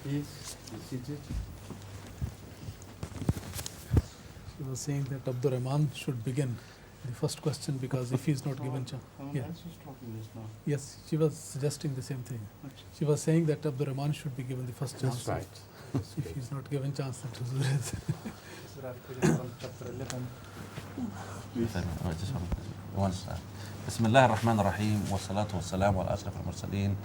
Please be seated. She was saying that Abdur Rahman should begin the first question because if he is not given chance. Yeah. Else was talking just now. Yes, she was suggesting the same thing. Actually, She was saying that Abdur Rahman should be given the first chance. that's right. If he is not given chance, then Huzur is. Surah Al-Fajr from chapter 11. بسم الله الرحمن الرحيم والصلاة والسلام على أشرف المرسلين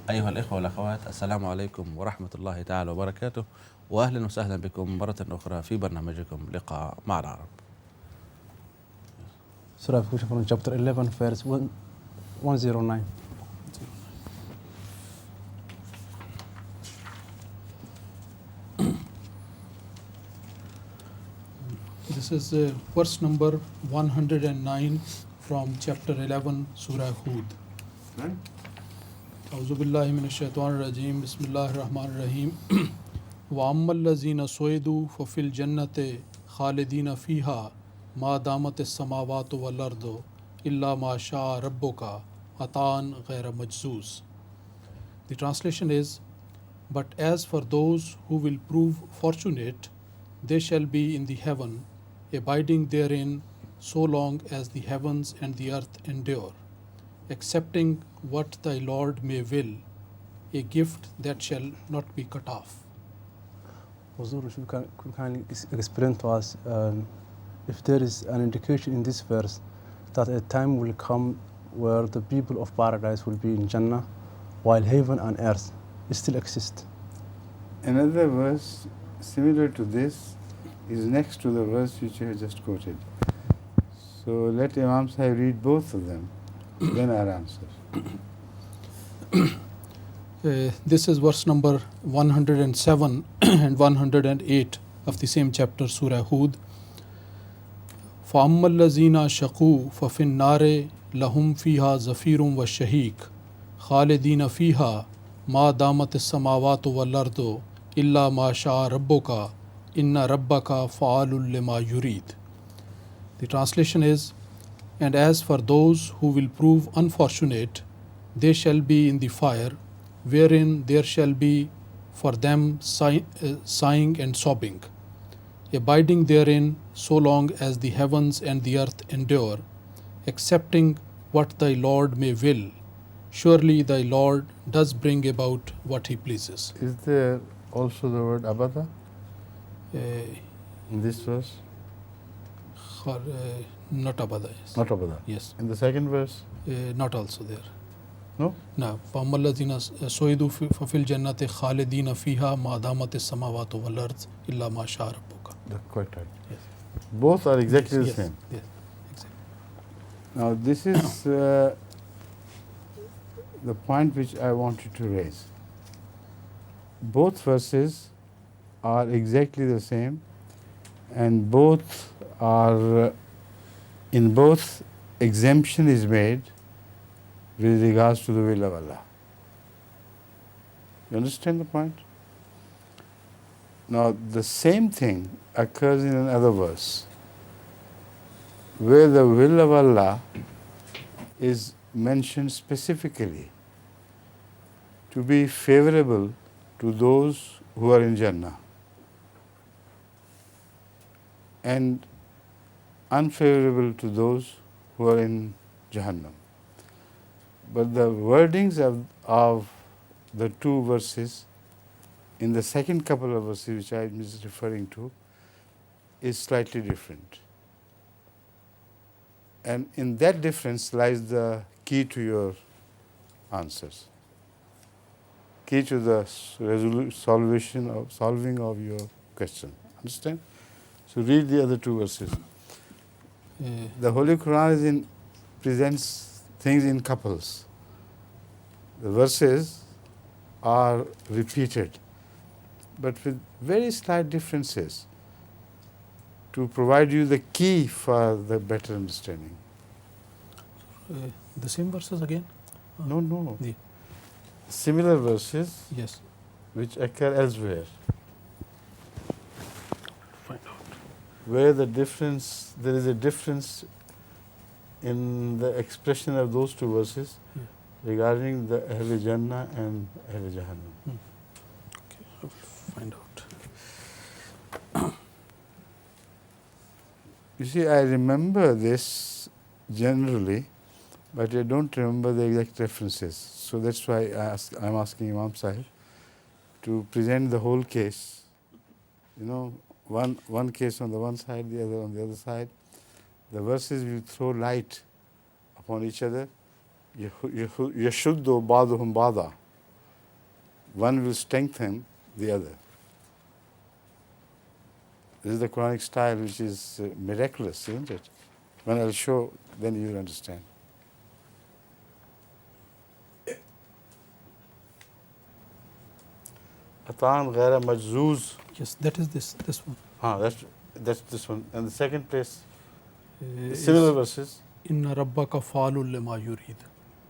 أيها الإخوة والأخوات السلام عليكم ورحمة الله تعالى وبركاته وأهلا وسهلا بكم مرة أخرى في برنامجكم لقاء مع العرب. Surah Al-Fajr from chapter 11 verse 109. This is verse number 109 from chapter 11 Surah Hud. Right? أعوذ بالله من الشيطان الرجيم بسم الله الرحمن الرحيم وأما الذين سعدوا ففي الجنة خالدين فيها ما دامت السماوات والأرض إلا ما شاء ربك عطاء غير مجزوز. The translation is, but as for those who will prove fortunate, they shall be in the heaven, abiding therein so long as the heavens and the earth endure, accepting what thy Lord may will, a gift that shall not be cut off. Huzur, if you could kindly explain to us if there is an indication in this verse that a time will come where the people of paradise will be in Jannah while heaven and earth still exist. Another verse similar to this is next to the verse which you have just quoted. So let Imam Sahib read both of them, then our answer. This is verse number 107 and 108 of the same chapter, Surah Hud. فَأَمَّا الَّذِينَ شَقُوا فَفِي النَّارِ لَهُمْ فِيهَا زَفِيرٌ وَالشَّهِيقٌ خَالِدِينَ فِيهَا مَا دَامَتِ السَّمَاوَاتُ وَالْأَرْضُ إِلَّا مَا شَاءَ رَبُّكَ إِنَّ رَبَّكَ فَعَالٌ لِمَا يُرِيدُ. The translation is, and as for those who will prove unfortunate, they shall be in the fire, wherein there shall be for them sighing and sobbing, abiding therein so long as the heavens and the earth endure, accepting what thy Lord may will. Surely thy Lord does bring about what he pleases. Is there also the word abada in this verse? Not abada. Yes. Not abada. Yes. In the second verse? Not also there. No? No. فَأَمَّا الَّذِينَ سُعِدُوا فَفِي الْجَنَّةِ خَالِدِينَ فِيهَا مَا دَامَتِ السَّمَاوَاتُ وَالْأَرْضُ إِلَّا مَا شَاءَ رَبُّكَ. That's quite right. Yes. Both are exactly the Yes. same. Yes. Exactly. Now this is the point which I wanted to raise. Both verses are exactly the same, and both are in both exemption is made with regards to the will of Allah. You understand the point? Now the same thing occurs in another verse where the will of Allah is mentioned specifically to be favorable to those who are in Jannah and unfavorable to those who are in Jahannam. But the wordings of the two verses in the second couple of verses which I am referring to is slightly different. And in that difference lies the key to your answers, key to the solving of your question. Understand? So read the other two verses. The Holy Quran presents things in couples. The verses are repeated, but with very slight differences to provide you the key for the better understanding. The same verses again? No. Yeah. Similar verses Yes. which occur elsewhere, Find out. where there is a difference in the expression of those two verses regarding the Ahl Jannah and Ahl Jahannam. will find out. You see, I remember this generally, but I don't remember the exact references. So that's why I'm asking Imam Sahib to present the whole case. You know, one case on the one side, the other on the other side. The verses will throw light upon each other. Yashuddu ba'duhum ba'da. One will strengthen the other. This is the Quranic style, which is miraculous, isn't it? When I'll show, then you'll understand. Atan ghaira majzuz. Yes, that is this one. That's this one. And the second place, Is similar verses. Inna rabbaka fa'alul lima yurid.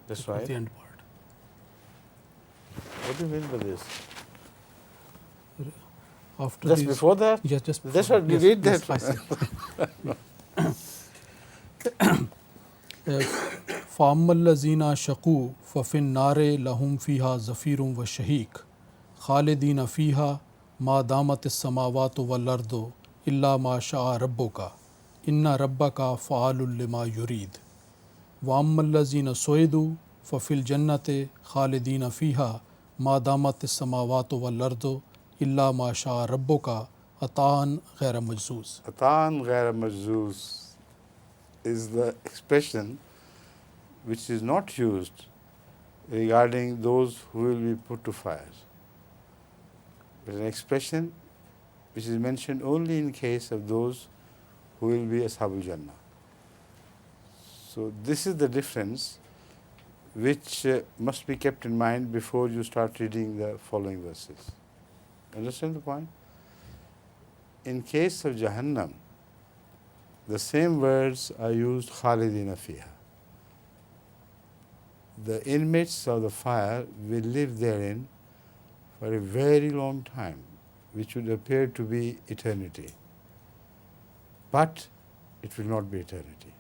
That's The right. end part. What do you mean by this? After Just these, before that? Yes, just That's before what you yes, read yes, that. I see. فَأَمَّا الَّذِينَ شَقُوا فَفِي النَّارِ لَهُمْ فِيهَا زَفِيرٌ وَشَهِيقٌ خَالِدِينَ فِيهَا مَا دَامَتِ السَّمَاوَاتُ وَالْأَرْضُ إِلَّا مَا شَاءَ رَبُّكَ إِنَّ رَبَّكَ فَعَالٌ لِمَا يُرِيدُ وَأَمَّا الَّذِينَ سُعِدُوا فَفِي الْجَنَّةِ خَالِدِينَ فِيهَا مَا دَامَتِ السَّمَاوَاتُ وَالْأَرْضُ إِلَّا مَا شَاءَ رَبُّكَ عَطَاءً غَيْرَ مَجْزُوزٍ. Atan ghaira majzuz is the expression which is not used regarding those who will be put to fire. It is an expression which is mentioned only in case of those who will be Ashabul Jannah. So this is the difference which must be kept in mind before you start reading the following verses. Understand the point? In case of Jahannam, the same words are used, Khalidina fiha. The inmates of the fire will live therein for a very long time, which would appear to be eternity. But it will not be eternity.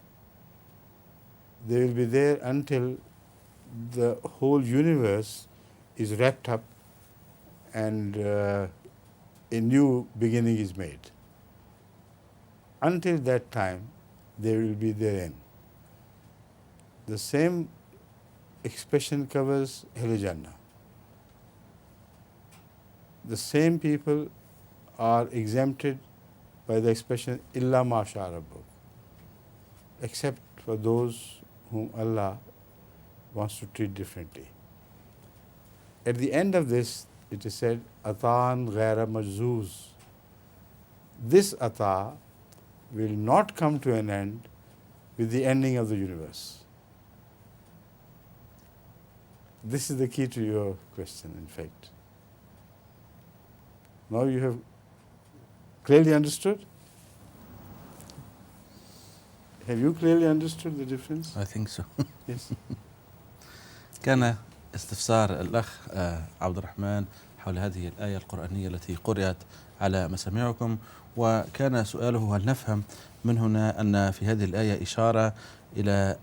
They will be there until the whole universe is wrapped up and a new beginning is made. Until that time, they will be therein. The same expression covers Ahl Jannah. The same people are exempted by the expression illa ma sha rabbuk, except for those whom Allah wants to treat differently. At the end of this, it is said, Atan ghaira majzuz. This ata will not come to an end with the ending of the universe. This is the key to your question, in fact. Now you have clearly understood? Have you clearly understood the difference? I think so. Yes. كان استفسار الأخ عبد الرحمن حول هذه الآية القرآنية التي قرأت على مسامعكم، وكان سؤاله هل نفهم من هنا أن في هذه الآية إشارة إلى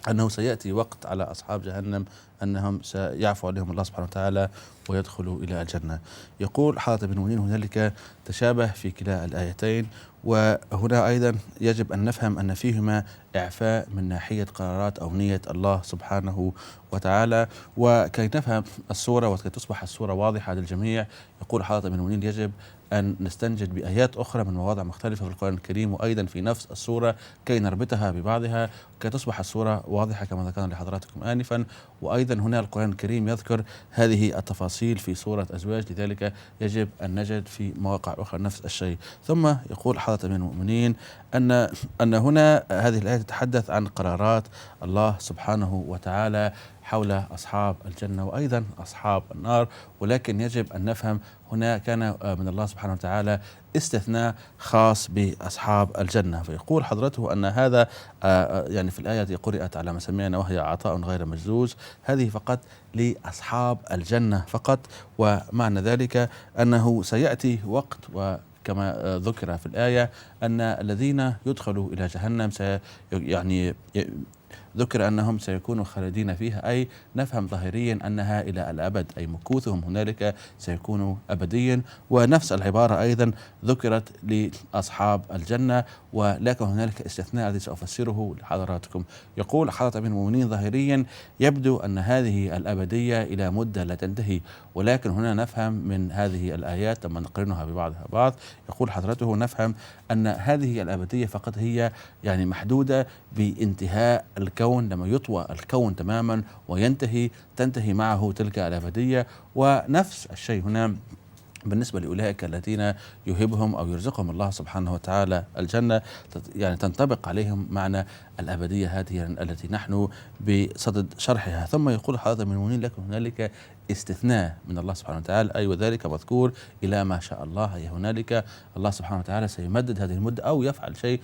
أنه سيأتي وقت على أصحاب جهنم أنهم سيعفو عليهم الله سبحانه وتعالى ويدخلوا إلى الجنة. يقول حضرة ابن منين هنالك تشابه في كلا الآيتين، وهنا أيضا يجب أن نفهم أن فيهما إعفاء من ناحية قرارات أو نية الله سبحانه وتعالى. وكي نفهم الصورة وكي تصبح الصورة واضحة للجميع، يقول حضرة ابن منين يجب أن نستنجد بآيات أخرى من مواضع مختلفة في القرآن الكريم وأيضا في نفس السورة كي نربطها ببعضها كي تصبح الصورة واضحة كما ذكرنا لحضراتكم آنفا. وأيضا هنا القرآن الكريم يذكر هذه التفاصيل في سورة أزواج، لذلك يجب أن نجد في مواقع أخرى نفس الشيء. ثم يقول حضرة من المؤمنين أن هنا هذه الآية تتحدث عن قرارات الله سبحانه وتعالى حول أصحاب الجنة وأيضا أصحاب النار، ولكن يجب أن نفهم هنا كان من الله سبحانه وتعالى استثناء خاص بأصحاب الجنة. فيقول حضرته أن هذا يعني في الآية التي قرأت على مسامعنا وهي عطاء غير مجزوز، هذه فقط لأصحاب الجنة فقط، ومعنى ذلك أنه سيأتي وقت وكما ذكر في الآية أن الذين يدخلوا إلى جهنم يعني ذكر أنهم سيكونوا خالدين فيها، أي نفهم ظاهريا أنها إلى الأبد، أي مكوثهم هنالك سيكون أبديا. ونفس العبارة أيضا ذكرت لأصحاب الجنة، ولكن هنالك استثناء الذي سأفسره لحضراتكم. يقول حضرة أمير المؤمنين ظاهريا يبدو أن هذه الأبدية إلى مدة لا تنتهي، ولكن هنا نفهم من هذه الآيات لما نقرنها ببعضها بعض، يقول حضرته نفهم أن هذه الأبدية فقط هي يعني محدودة بانتهاء الكون، لما يطوى الكون تماما وينتهي تنتهي معه تلك الأبدية. ونفس الشيء هنا بالنسبة لأولئك الذين يهبهم أو يرزقهم الله سبحانه وتعالى الجنة، يعني تنطبق عليهم معنى الأبدية هذه التي نحن بصدد شرحها. ثم يقول حضرة من المؤمنين لكن هنالك استثناء من الله سبحانه وتعالى، أي وذلك مذكور إلى ما شاء الله، أي هنالك الله سبحانه وتعالى سيمدد هذه المدة أو يفعل شيء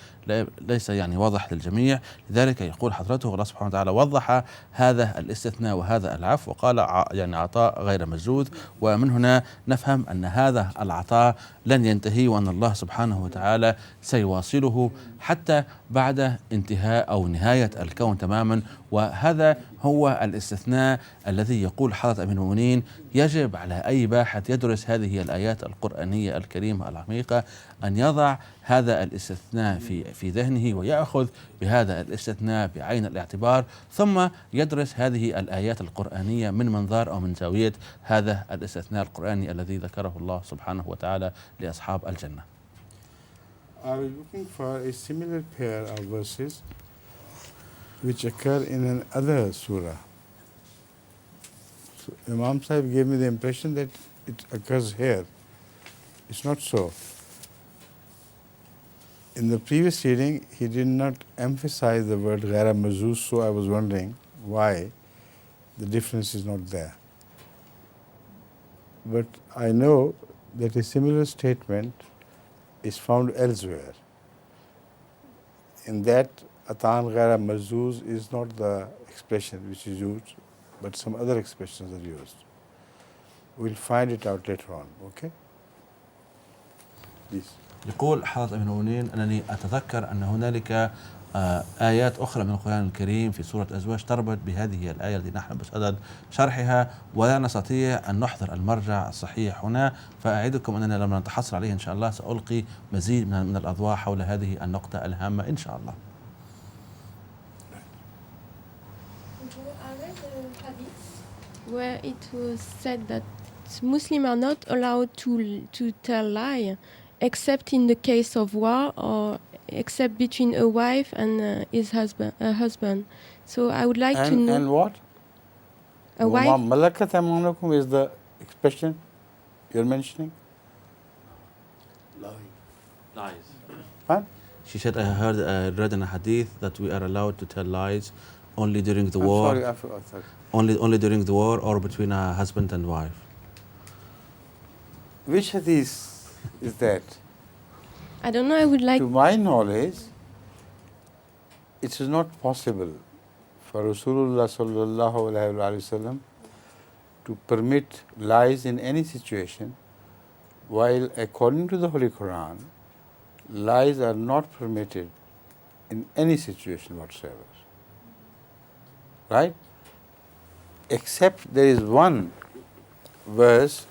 ليس يعني واضح للجميع. لذلك يقول حضرته الله سبحانه وتعالى وضح هذا الاستثناء وهذا العفو، وقال يعني عطاء غير مجدود. ومن هنا نفهم أن هذا العطاء لن ينتهي، وأن الله سبحانه وتعالى سيواصله حتى بعد انتهاء أو نهاية الكون تماما. وهذا هو الاستثناء الذي يقول حضرة أمير المؤمنين يجب على أي باحث يدرس هذه الآيات القرآنية الكريمة العميقة أن يضع هذا الاستثناء في ذهنه ويأخذ بهذا الاستثناء بعين الاعتبار، ثم يدرس هذه الآيات القرآنية من منظار أو من زاوية هذا الاستثناء القرآني الذي ذكره الله سبحانه وتعالى لأصحاب الجنة. I was looking for a similar pair of verses which occur in another surah. So Imam Sahib gave me the impression that it occurs here. It's not so. In the previous reading, he did not emphasize the word ghaira mazuz, so I was wondering why the difference is not there. But I know that a similar statement is found elsewhere. In that, atan ghaira mazuz is not the expression which is used, but some other expressions are used. We'll find it out later on, okay? Please. يقول حضرة أمير المؤمنين أنني أتذكر أن هنالك آيات أخرى من القرآن الكريم في سورة أزواج تربط بهذه الآية التي نحن بصدد شرحها، ولا نستطيع أن نحضر المرجع الصحيح هنا، فأعدكم أننا لما نتحصل عليه إن شاء الله سألقي مزيد من الأضواء حول هذه النقطة الهامة إن شاء الله. Where it was said that Muslims are not allowed to tell lie, except in the case of war or except between a wife and his husband. So I would like to know. And what? A wife. Malakat amanakum is the expression you're mentioning? Lies. Huh? She said, I read in a hadith that we are allowed to tell lies only during the I'm war. sorry, I forgot. Only during the war or between a husband and wife. Which hadith is that? I don't know. I would like. To my knowledge, it is not possible for Rasulullah sallallahu alaihi wasallam to permit lies in any situation, while according to the Holy Quran, lies are not permitted in any situation whatsoever. Right? Except there is one verse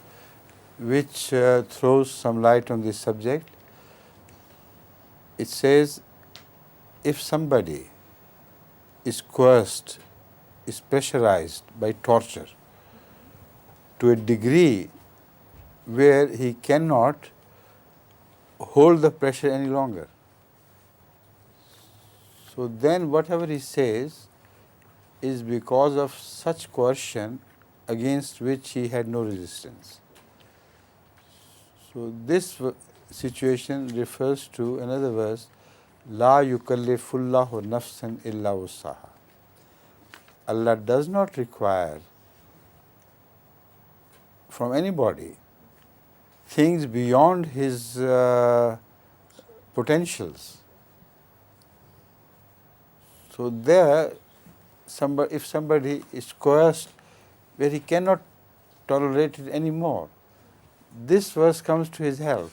which throws some light on this subject. It says, if somebody is coerced, is pressurized by torture to a degree where he cannot hold the pressure any longer, so then whatever he says is because of such coercion against which he had no resistance. So this situation refers to another verse, La yukallifullahu nafsan illa wus'aha. Allah does not require from anybody things beyond his potentials. So there, if somebody is coerced where he cannot tolerate it anymore, this verse comes to his help.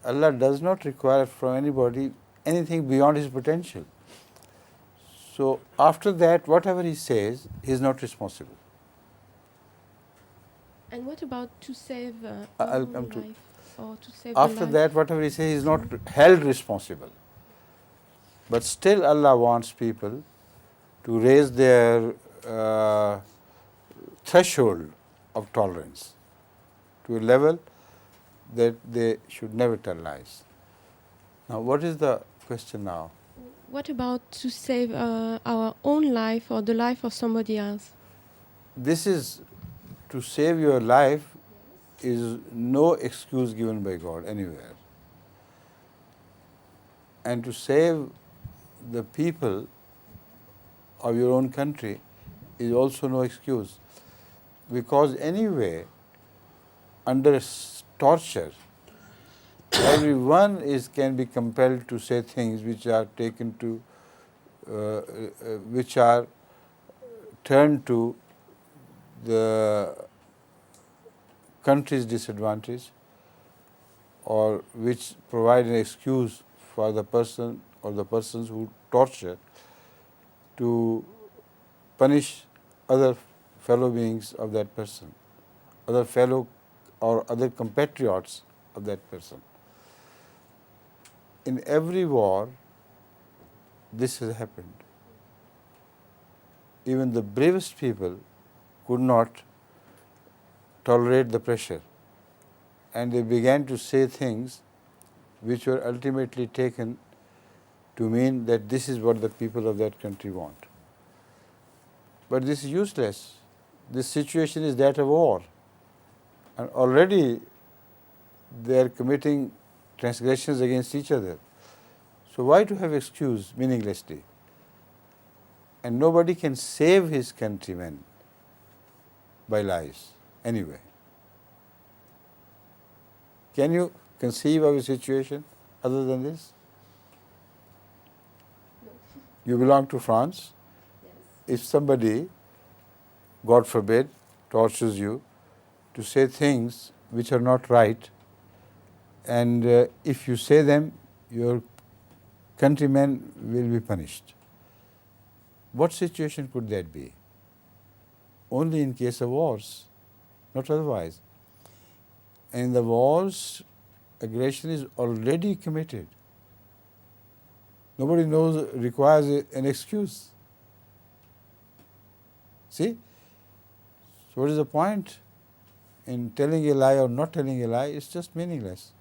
Allah does not require from anybody anything beyond his potential. So after that, whatever he says, he is not responsible. And what about to save I'll our come own to- life or to save After the life? that, whatever he says, he is not held responsible. But still Allah wants people to raise their threshold of tolerance to a level that they should never tell lies. Now, what is the question now? What about to save our own life or the life of somebody else? This is to save your life is no excuse given by God anywhere. And to save the people of your own country is also no excuse. Because anyway, under torture, everyone can be compelled to say things which are taken to, which are turned to the country's disadvantage, or which provide an excuse for the person or the persons who torture to punish other fellow beings of that person, other fellow or other compatriots of that person. In every war, this has happened. Even the bravest people could not tolerate the pressure, and they began to say things which were ultimately taken to mean that this is what the people of that country want. But this is useless. This situation is that of war, and already they are committing transgressions against each other. So why to have excuse meaninglessly? And nobody can save his countrymen by lies anyway. Can you conceive of a situation other than this? You belong to France. If somebody, God forbid, tortures you to say things which are not right, and if you say them, your countrymen will be punished. What situation could that be? Only in case of wars, not otherwise. And in the wars, aggression is already committed. Nobody requires an excuse. See? So what is the point in telling a lie or not telling a lie? It's just meaningless.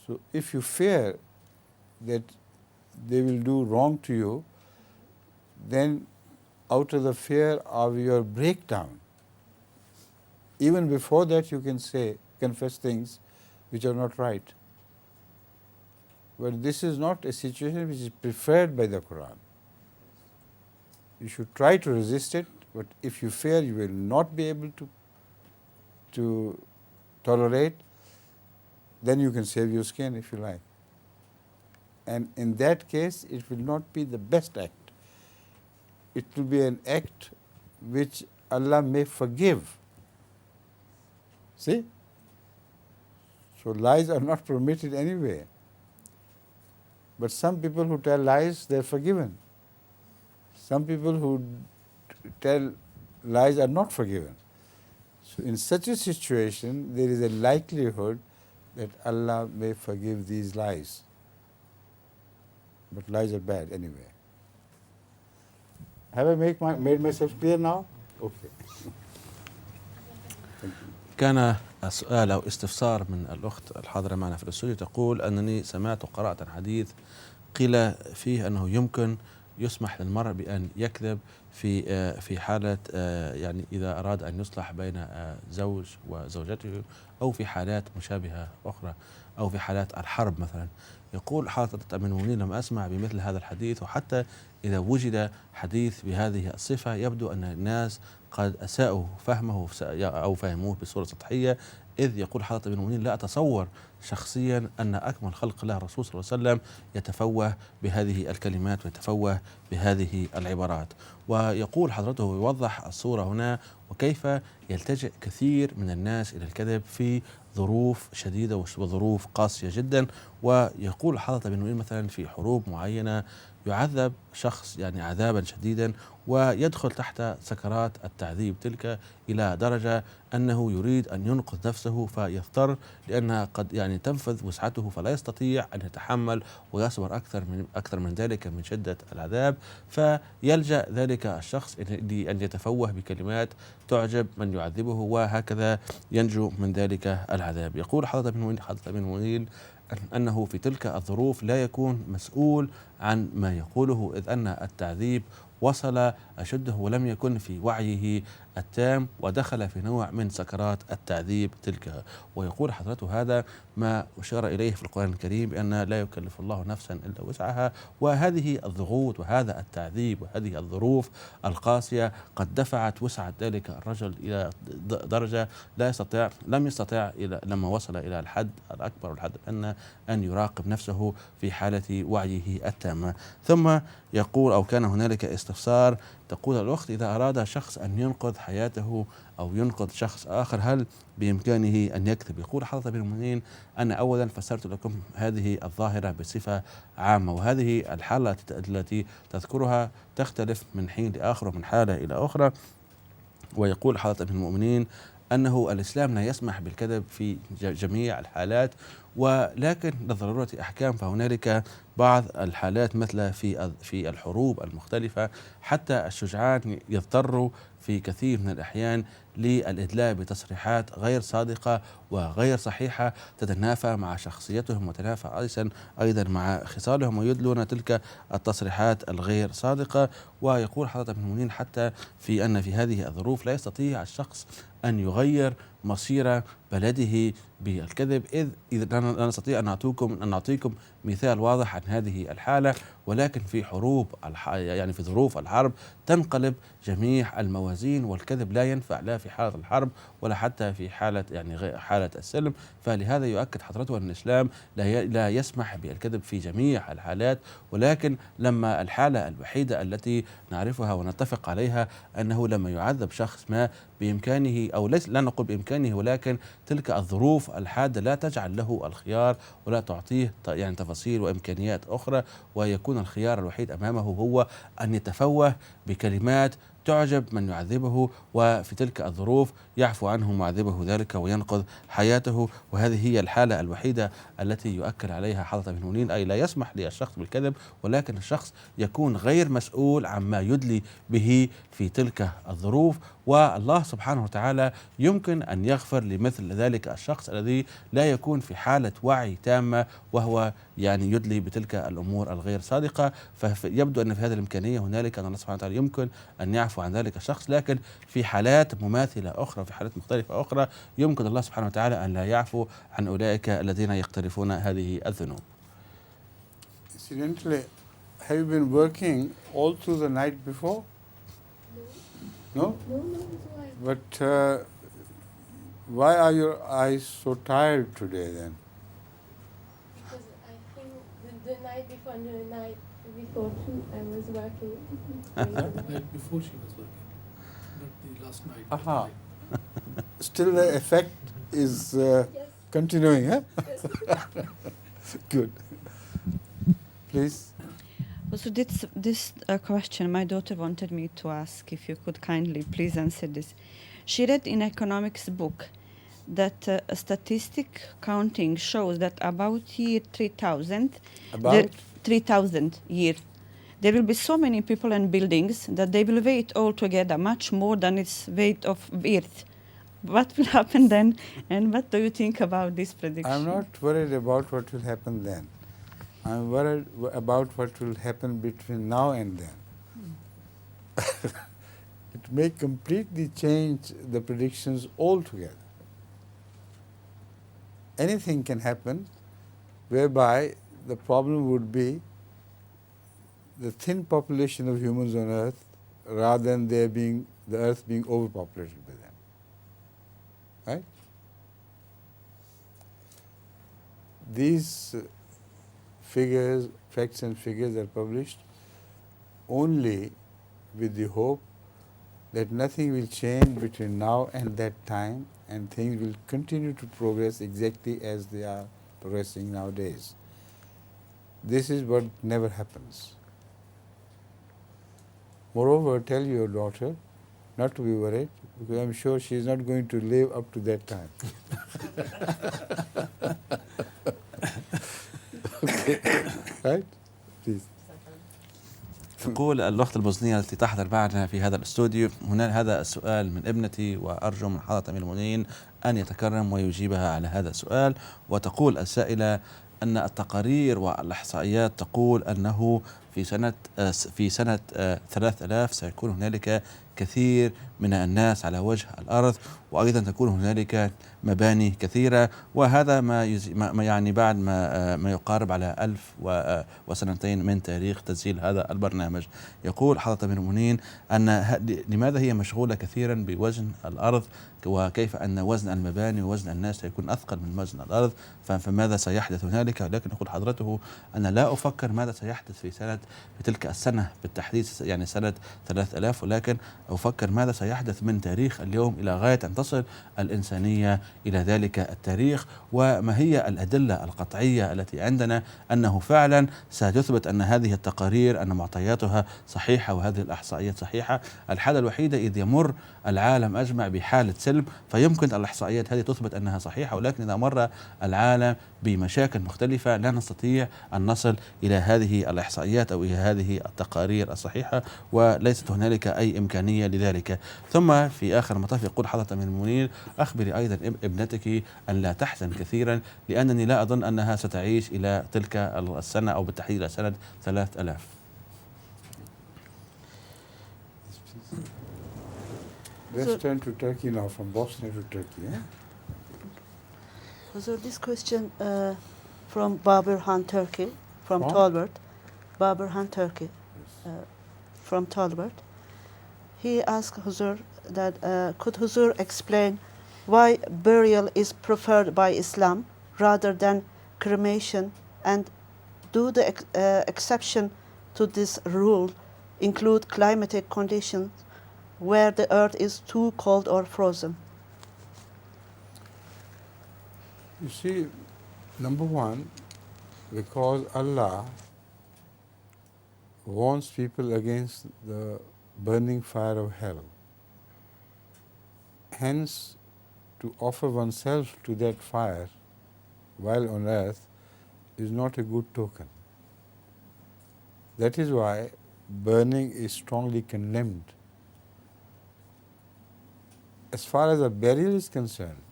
So if you fear that they will do wrong to you, then out of the fear of your breakdown, even before that you can confess things which are not right. But this is not a situation which is preferred by the Quran. You should try to resist it, but if you fear you will not be able to tolerate, then you can save your skin if you like. And in that case, it will not be the best act. It will be an act which Allah may forgive. See? So lies are not permitted anyway. But some people who tell lies, they are forgiven. Some people who tell lies are not forgiven. So in such a situation, there is a likelihood that Allah may forgive these lies. But lies are bad anyway. Have I made myself clear now? Okay. كان السؤال أو استفسار من الأخت الحاضرة معنا في الاستوديو، تقول أنني سمعت وقرأت عن حديث قيل فيه أنه يمكن يسمح للمرء بأن يكذب في حالة يعني إذا أراد أن يصلح بين زوج وزوجته، أو في حالات مشابهة أخرى، أو في حالات الحرب مثلا. يقول حضرة أمير المؤمنين لم أسمع بمثل هذا الحديث، وحتى إذا وجد حديث بهذه الصفة يبدو أن الناس قد أساءوا فهمه أو فهموه بصورة سطحية، إذ يقول حضرة أمير المؤمنين لا أتصور شخصيا أن أكمل خلق الله الرسول صلى الله عليه وسلم يتفوه بهذه الكلمات ويتفوه بهذه العبارات. ويقول حضرته ويوضح الصورة هنا وكيف يلتجئ كثير من الناس إلى الكذب في ظروف شديدة وظروف قاسية جدا. ويقول حضرة أمير المؤمنين مثلا في حروب معينة يعذب شخص يعني عذابا شديدا ويدخل تحت سكرات التعذيب تلك إلى درجة أنه يريد أن ينقذ نفسه فيضطر لأنها قد يعني تنفذ وسعته فلا يستطيع أن يتحمل ويصبر أكثر من ذلك من شدة العذاب، فيلجأ ذلك الشخص لأن يتفوه بكلمات تعجب من يعذبه وهكذا ينجو من ذلك العذاب. يقول حضرة بن منير أنه في تلك الظروف لا يكون مسؤول عن ما يقوله، إذ أن التعذيب وصل أشده ولم يكن في وعيه التام ودخل في نوع من سكرات التعذيب تلك. ويقول حضرته هذا ما أشار إليه في القرآن الكريم بأن لا يكلف الله نفسا إلا وسعها، وهذه الضغوط وهذا التعذيب وهذه الظروف القاسية قد دفعت وسعة ذلك الرجل إلى درجة لم يستطع لما وصل إلى الحد الأكبر والحد أن يراقب نفسه في حالة وعيه التامة. ثم يقول أو كان هنالك استفسار، تقول الأخت إذا أراد شخص أن ينقذ حياته أو ينقذ شخص آخر هل بإمكانه أن يكذب؟ يقول حضرة بن المؤمنين أنا أولا فسرت لكم هذه الظاهرة بصفة عامة، وهذه الحالة التي تذكرها تختلف من حين لآخر ومن حالة إلى أخرى. ويقول حضرة بن المؤمنين أنه الإسلام لا يسمح بالكذب في جميع الحالات، ولكن لضرورة أحكام فهنالك بعض الحالات مثل في الحروب المختلفة حتى الشجعان يضطروا في كثير من الأحيان للإدلاء بتصريحات غير صادقة وغير صحيحة تتنافى مع شخصيتهم وتتنافى أيضا مع خصالهم ويدلون تلك التصريحات الغير صادقة. ويقول حضرة ابن المؤمنين حتى في أن في هذه الظروف لا يستطيع الشخص أن يغير مصير بلده بالكذب، إذ لا نستطيع أن نعطيكم مثال واضح عن هذه الحالة، ولكن في يعني في ظروف الحرب تنقلب جميع الموازين والكذب لا ينفع لا في حالة الحرب ولا حتى في حالة يعني حالة السلم. فلهذا يؤكد حضرته أن الإسلام لا يسمح بالكذب في جميع الحالات، ولكن لما الحالة الوحيدة التي نعرفها ونتفق عليها أنه لما يعذب شخص ما بإمكانه أو لا نقول بإمكانه ولكن تلك الظروف الحادة لا تجعل له الخيار ولا تعطيه يعني تفاصيل وإمكانيات أخرى، ويكون الخيار الوحيد أمامه هو أن يتفوه بكلمات تعجب من يعذبه، وفي تلك الظروف يعفو عنه معذبه ذلك وينقذ حياته. وهذه هي الحالة الوحيدة التي يؤكد عليها حضرة بن المؤمنين، أي لا يسمح للشخص بالكذب ولكن الشخص يكون غير مسؤول عما يدلي به في تلك الظروف، والله سبحانه وتعالى يمكن أن يغفر لمثل ذلك الشخص الذي لا يكون في حالة وعي تامة وهو يعني يدلي بتلك الأمور الغير صادقة. فيبدو أن في هذه الإمكانية هنالك أن الله سبحانه وتعالى يمكن أن يعفو عن ذلك الشخص، لكن في حالات مماثلة أخرى في حالات مختلفة أخرى يمكن الله سبحانه وتعالى أن لا يعفو عن أولئك الذين يقترفون هذه الذنوب. Incidentally, have you been working all through the night before? No? No, why? But why are your eyes so tired today then? Because I think the night before and the night before too, I was working. The night before she was working, not the last night. Aha. Still the effect is Yes. continuing, huh? Yes. Good. Please. So this question my daughter wanted me to ask, if you could kindly please answer this. She read in economics book that a statistic counting shows that about year 3000, About? 3000 year, there will be so many people and buildings that they will weigh all together much more than its weight of Earth. What will happen then, and what do you think about this prediction? I'm not worried about what will happen then. I'm worried about what will happen between now and then. It may completely change the predictions altogether. Anything can happen whereby the problem would be the thin population of humans on Earth rather than the Earth being overpopulated by them. Right? These figures, facts and figures are published only with the hope that nothing will change between now and that time and things will continue to progress exactly as they are progressing nowadays. This is what never happens. Moreover, tell your daughter not to be worried, because I'm sure she is not going to live up to that time. Okay. Right? Please. تقول الأخت البوسنية التي تحضر معنا في هذا الاستوديو، هنا هذا السؤال من ابنتي، وأرجو من حضرة أمير المؤمنين أن يتكرم ويجيبها على هذا السؤال. وتقول السائلة أن التقارير والإحصائيات تقول أنه في سنة 3000 سيكون هنالك كثير من الناس على وجه الأرض، وأيضا تكون هنالك مباني كثيرة، وهذا ما يعني بعد ما يقارب على 1200 من تاريخ تسجيل هذا البرنامج. يقول حضرة أمير المؤمنين أن لماذا هي مشغولة كثيرا بوزن الأرض، وكيف أن وزن المباني ووزن الناس سيكون أثقل من وزن الأرض، فماذا سيحدث هنالك؟ ولكن يقول حضرته أنا لا أفكر ماذا سيحدث في تلك السنة بالتحديد، يعني سنة 3000، ولكن أفكر ماذا سيحدث من تاريخ اليوم إلى غاية أن تصل الإنسانية إلى ذلك التاريخ، وما هي الأدلة القطعية التي عندنا أنه فعلا ستثبت أن هذه التقارير أن معطياتها صحيحة وهذه الإحصائيات صحيحة. الحالة الوحيدة إذ يمر العالم أجمع بحالة سلم فيمكن الإحصائيات هذه تثبت أنها صحيحة، ولكن إذا مر العالم بمشاكل مختلفة لا نستطيع أن نصل إلى هذه الإحصائيات أو إلى هذه التقارير الصحيحة، وليست هنالك أي إمكانية لذلك. ثم في آخر المطاف يقول حضرة أمير المؤمنين أخبري أيضا ابنتك أن لا تحزن كثيرا، لأنني لا أظن أنها ستعيش إلى تلك السنة أو بالتحديد إلى سنة 3000. Let's turn to Turkey now, from Bosnia to Turkey. So this question from Babürhan, Turkey, from From? Tolbert. Babürhan, Turkey, from Tolbert. He asked Huzur that could Huzur explain why burial is preferred by Islam rather than cremation, and do the exception to this rule include climatic conditions where the earth is too cold or frozen? You see, number one, because Allah warns people against the burning fire of hell. Hence, to offer oneself to that fire while on earth is not a good token. That is why burning is strongly condemned. As far as a burial is concerned,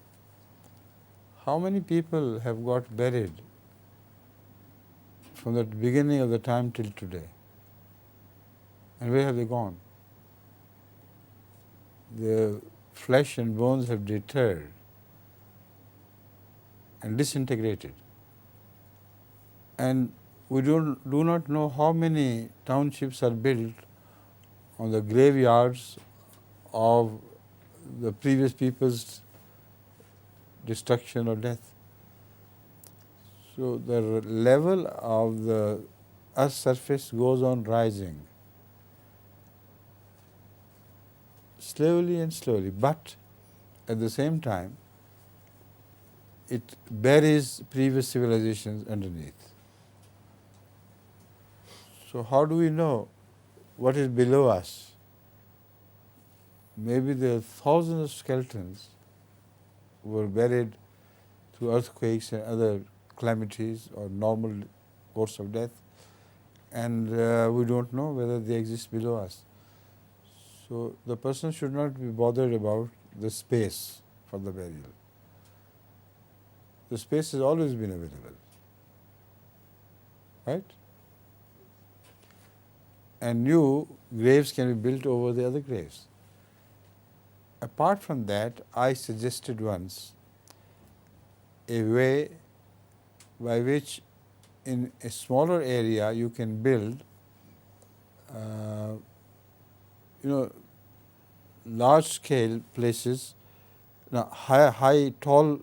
how many people have got buried from the beginning of the time till today? And where have they gone? The flesh and bones have deterred and disintegrated. And we do not know how many townships are built on the graveyards of the previous people's destruction or death. So the level of the earth's surface goes on rising slowly and slowly, but at the same time it buries previous civilizations underneath. So how do we know what is below us? Maybe there are thousands of skeletons were buried through earthquakes and other calamities or normal course of death, and we don't know whether they exist below us. So the person should not be bothered about the space for the burial. The space has always been available, right? And new graves can be built over the other graves. Apart from that, I suggested once a way by which in a smaller area you can build large scale places, high tall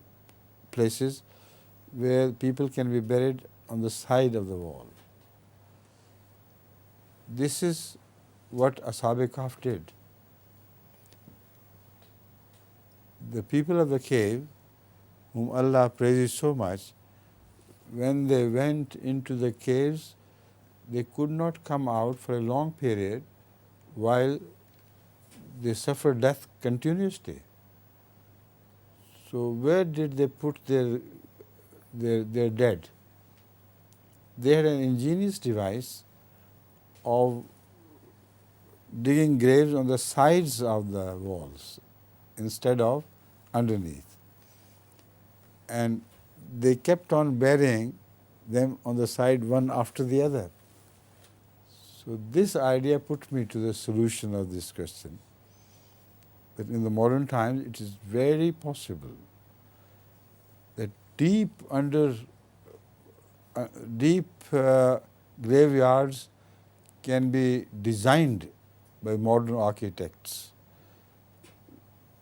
places where people can be buried on the side of the wall. This is what Ashab-e-Kahf did. The people of the cave, whom Allah praises so much, when they went into the caves, they could not come out for a long period while they suffer death continuously. So where did they put their dead? They had an ingenious device of digging graves on the sides of the walls instead of underneath. And they kept on burying them on the side one after the other. So this idea put me to the solution of this question, that in the modern times it is very possible that deep graveyards can be designed by modern architects,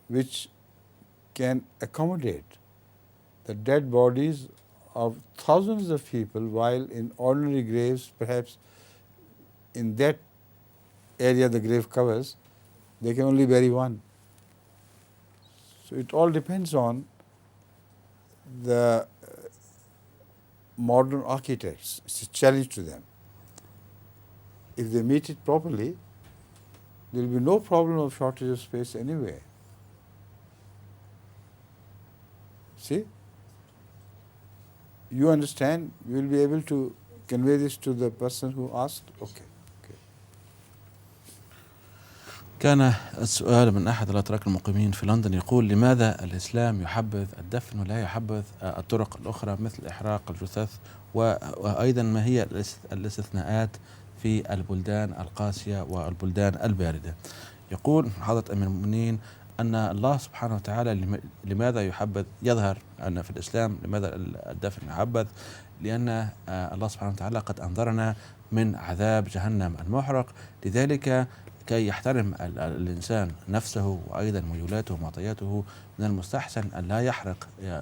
which can accommodate the dead bodies of thousands of people, while in ordinary graves, perhaps in that area the grave covers, they can only bury one. So it all depends on the modern architects. It's a challenge to them. If they meet it properly, there will be no problem of shortage of space anyway. See? You understand? You will be able to convey this to the person who asked? Okay. كان السؤال من أحد الأتراك المقيمين في لندن يقول: لماذا الإسلام يحبذ الدفن ولا يحبذ الطرق الأخرى مثل إحراق الجثث؟ وأيضا ما هي الاستثناءات في البلدان القاسية والبلدان الباردة؟ يقول حضرة أمير المؤمنين أن الله سبحانه وتعالى لماذا يحبذ، يظهر أن في الإسلام لماذا الدفن يحبذ، لأن الله سبحانه وتعالى قد أنذرنا من عذاب جهنم المحرق، لذلك كي يحترم الإنسان نفسه وأيضا ميولاته ومعطياته من المستحسن أن لا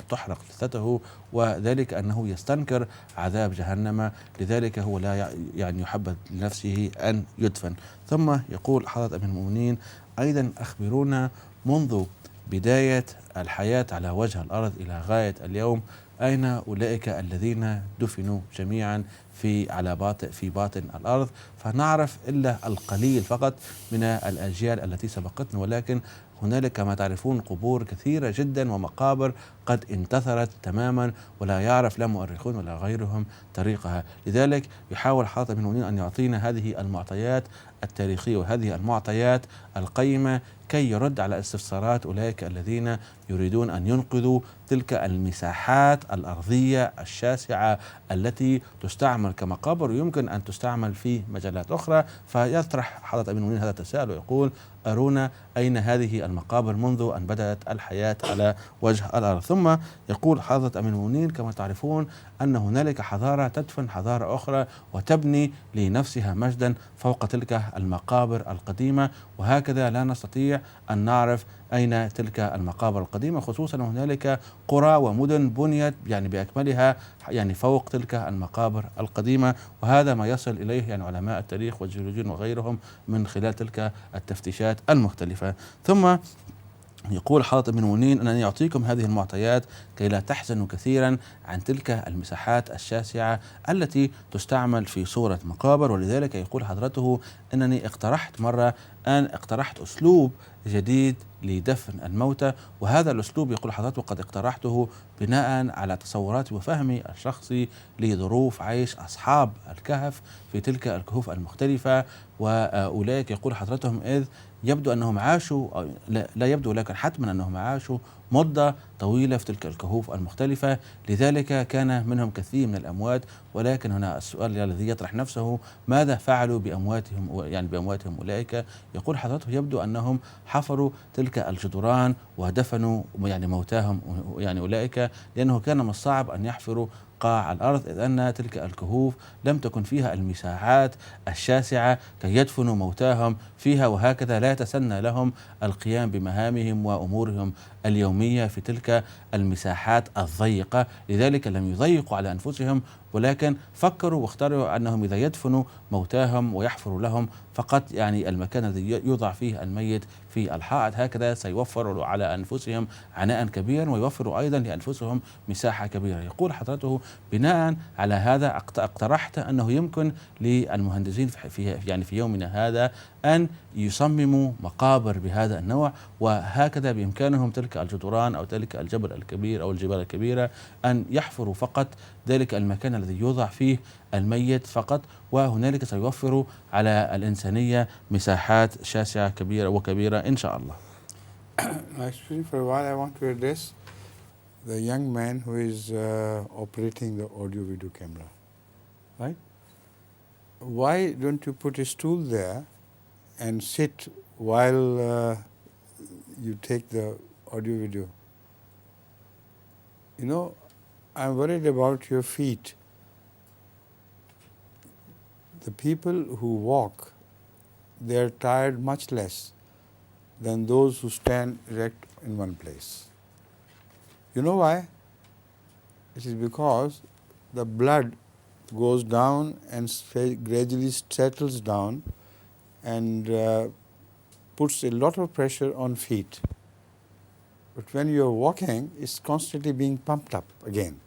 تحرق جثته، وذلك أنه يستنكر عذاب جهنم، لذلك هو لا يحبذ لنفسه أن يدفن. ثم يقول حضرة أمير المؤمنين أيضا: أخبرونا منذ بداية الحياة على وجه الأرض إلى غاية اليوم، أين أولئك الذين دفنوا جميعا في باطن الأرض؟ فنعرف إلا القليل فقط من الأجيال التي سبقتنا، ولكن هنالك كما تعرفون قبور كثيرة جدا ومقابر قد انتثرت تماما ولا يعرف لا مؤرخون ولا غيرهم طريقها، لذلك يحاول حضرة أمير المؤمنين أن يعطينا هذه المعطيات التاريخية وهذه المعطيات القيمة كي يرد على استفسارات أولئك الذين يريدون أن ينقذوا تلك المساحات الأرضية الشاسعة التي تستعمل كمقابر ويمكن أن تستعمل في مجالات أخرى. فيطرح حضرة أمير المؤمنين هذا التساؤل ويقول: أرونا أين هذه المقابر منذ أن بدأت الحياة على وجه الأرض. ثم يقول حضرة أمير المؤمنين: كما تعرفون أن هنالك حضارة تدفن حضارة أخرى وتبني لنفسها مجدا فوق تلك المقابر القديمة، وهكذا لا نستطيع أن نعرف أين تلك المقابر القديمة، خصوصا هنالك قرى ومدن بنيت بأكملها فوق تلك المقابر القديمة، وهذا ما يصل إليه علماء التاريخ والجيولوجيين وغيرهم من خلال تلك التفتيشات المختلفة. ثم يقول حضرة أمير المؤمنين أنني أعطيكم هذه المعطيات كي لا تحزنوا كثيرا عن تلك المساحات الشاسعة التي تستعمل في صورة مقابر، ولذلك يقول حضرته أنني اقترحت أسلوب جديد لدفن الموتى، وهذا الأسلوب يقول حضرته قد اقترحته بناء على تصوراتي وفهمي الشخصي لظروف عيش أصحاب الكهف في تلك الكهوف المختلفة، وأولئك يقول حضرتهم إذ يبدو أنهم عاشوا، لا يبدو لكن حتما أنهم عاشوا مدة طويلة في تلك الكهوف المختلفة، لذلك كان منهم كثير من الأموات. ولكن هنا السؤال الذي يطرح نفسه: ماذا فعلوا بأمواتهم بأمواتهم أولئك؟ يقول حضرته يبدو أنهم حفروا تلك الجدران ودفنوا موتاهم أولئك، لأنه كان من الصعب أن يحفروا قاع الأرض، إذ أن تلك الكهوف لم تكن فيها المساحات الشاسعة كي يدفنوا موتاهم فيها، وهكذا لا يتسنى لهم القيام بمهامهم وأمورهم اليومية في تلك المساحات الضيقة، لذلك لم يضيقوا على أنفسهم، ولكن فكروا واختاروا أنهم إذا يدفنوا موتاهم ويحفروا لهم فقط المكان الذي يوضع فيه الميت في الحائط، هكذا سيوفروا على أنفسهم عناء كبيرا ويوفروا أيضا لأنفسهم مساحة كبيرة. يقول حضرته بناء على هذا اقترحت أنه يمكن للمهندسين في يومنا هذا أن يصمموا مقابر بهذا النوع، وهكذا بإمكانهم تلك الجدران أو تلك الجبل الكبير أو الجبال الكبيرة أن يحفروا فقط ذلك المكان الذي يوضع فيه الميت فقط، وهنالك سيوفروا على الإنسانية مساحات شاسعة كبيرة إن شاء الله. Actually, for a while I want to address the young man who is operating the audio-video camera, right? Why don't you put a stool there and sit while you take the audio-video? You know, I'm worried about your feet. The people who walk, they are tired much less than those who stand erect in one place. You know why? It is because the blood goes down and gradually settles down and puts a lot of pressure on feet. But when you are walking, it's constantly being pumped up again.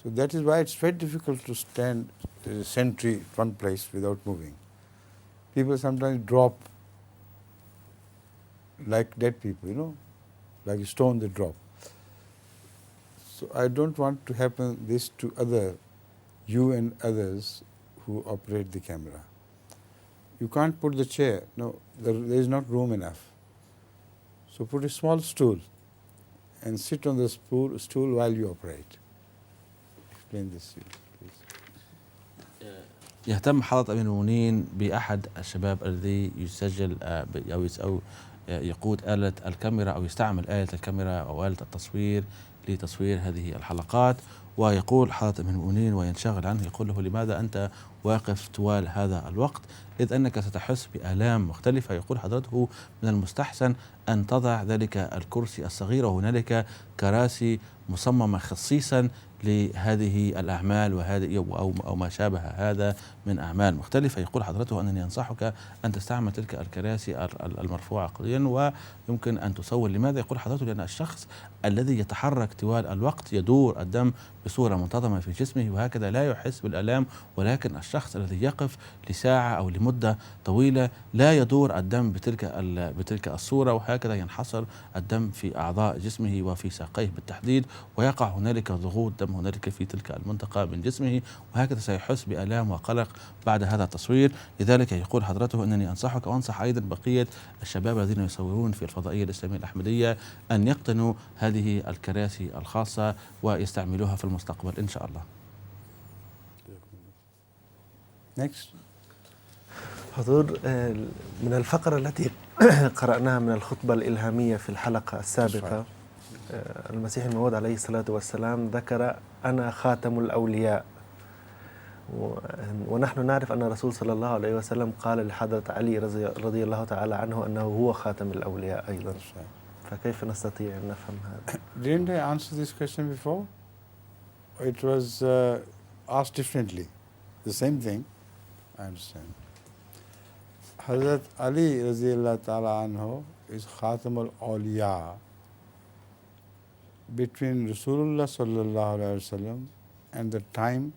So that is why it's very difficult to stand sentry one place without moving. People sometimes drop like dead people, you know, like a stone they drop. So I don't want to happen this to you and others who operate the camera. You can't put the chair, no, there is not room enough. So put a small stool and sit on the stool while you operate. Explain this, please. يهتم حضرة أمير المؤمنين بأحد الشباب الذي يسجل أو يقود آلة الكاميرا أو يستعمل آلة الكاميرا أو آلة التصوير لتصوير هذه الحلقات، ويقول حضرة أمير المؤمنين وينشغل عنه، يقول له: لماذا أنت واقف طوال هذا الوقت؟ إذ أنك ستحس بآلام مختلفة. يقول حضرته: من المستحسن أن تضع ذلك الكرسي الصغير، وهنالك كراسي مصممة خصيصا لهذه الأعمال وهذه أو ما شابه هذا من أعمال مختلفة. يقول حضرته أنني أنصحك أن تستعمل تلك الكراسي المرفوعة قليلا ويمكن أن تصور. لماذا؟ يقول حضرته: لأن الشخص الذي يتحرك طوال الوقت يدور الدم بصورة منتظمة في جسمه، وهكذا لا يحس بالآلام، ولكن الشخص الذي يقف لساعة أو لمدة طويلة لا يدور الدم بتلك الصورة، وهكذا ينحصر الدم في أعضاء جسمه وفي ساقيه بالتحديد، ويقع هنالك ضغوط دم هنالك في تلك المنطقة من جسمه، وهكذا سيحس بآلام وقلق بعد هذا التصوير. لذلك يقول حضرته: أنني أنصحك وأنصح أيضا بقية الشباب الذين يصورون في الفضائية الإسلامية الأحمدية أن يقتنوا هذه الكراسي الخاصة ويستعملوها في المستقبل إن شاء الله. Next. حضور، من الفقرة التي قرأناها من الخطبة الإلهامية في الحلقة السابقة، المسيح الموعود عليه الصلاة والسلام ذكر: أنا خاتم الأولياء، ونحن نعرف أن الرسول صلى الله عليه وسلم قال لحضرة علي رضي الله تعالى عنه أنه هو خاتم الأولياء أيضا، فكيف نستطيع أن نفهم هذا؟ Didn't I answer this question before? It was asked differently. The same thing. I understand. Hazrat Ali radiyallahu ta'ala anhu is Khatam al-Awliya between Rasulullah sallallahu alayhi wa sallam and the time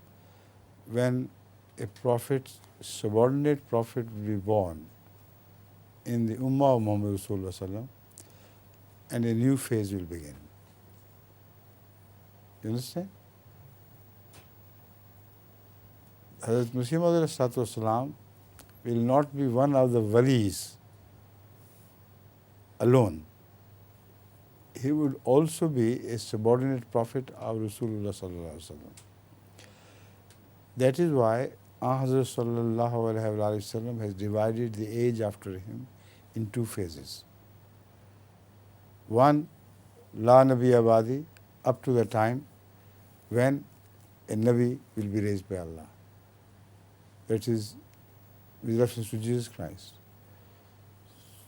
when a prophet, subordinate prophet will be born in the Ummah of Muhammad Rasulullah sallam, and a new phase will begin. You understand? Hazrat Masih Maud alayhi salam will not be one of the walis alone. He would also be a subordinate prophet of Rasulullah sallallahu alaihi wasallam. That is why Hazrat sallallahu alaihi wasallam has divided the age after him in two phases. One, La Nabi Abadi, up to the time when a Nabi will be raised by Allah. That is with reference to Jesus Christ.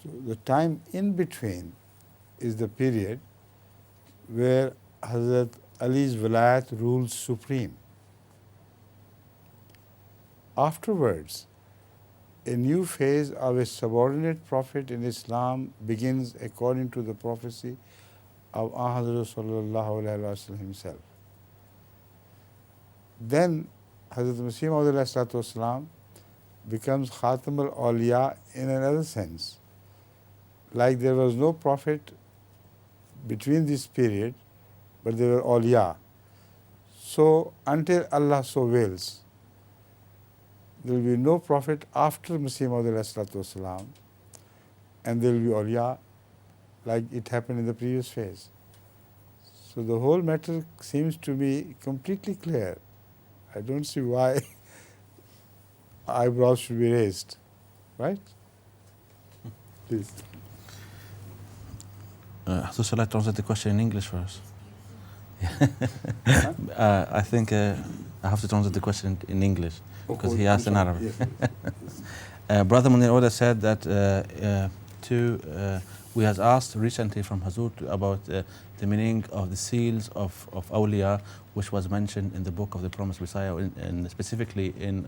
So the time in between is the period where Hazrat Ali's Vilayat rules supreme. Afterwards, a new phase of a subordinate prophet in Islam begins according to the prophecy of Hazrat sallallahu alaihi wasallam himself. Then Hazrat Masih Maud alayhi salatu wasalam becomes Khatam al-Awliya in another sense. Like there was no prophet between this period, but they were awliya. So until Allah so wills, there will be no prophet after Masih Maud ﷺ, and there will be awliya like it happened in the previous phase. So the whole matter seems to be completely clear. I don't see why eyebrows should be raised, right? Please. Shall I translate the question in English for us? I think I have to translate the question in English because he asked in Arabic. Yes. Brother Munir Oda said that we has asked recently from Hazur about the meaning of the seals of awliya, which was mentioned in the book of the Promised Messiah, and specifically in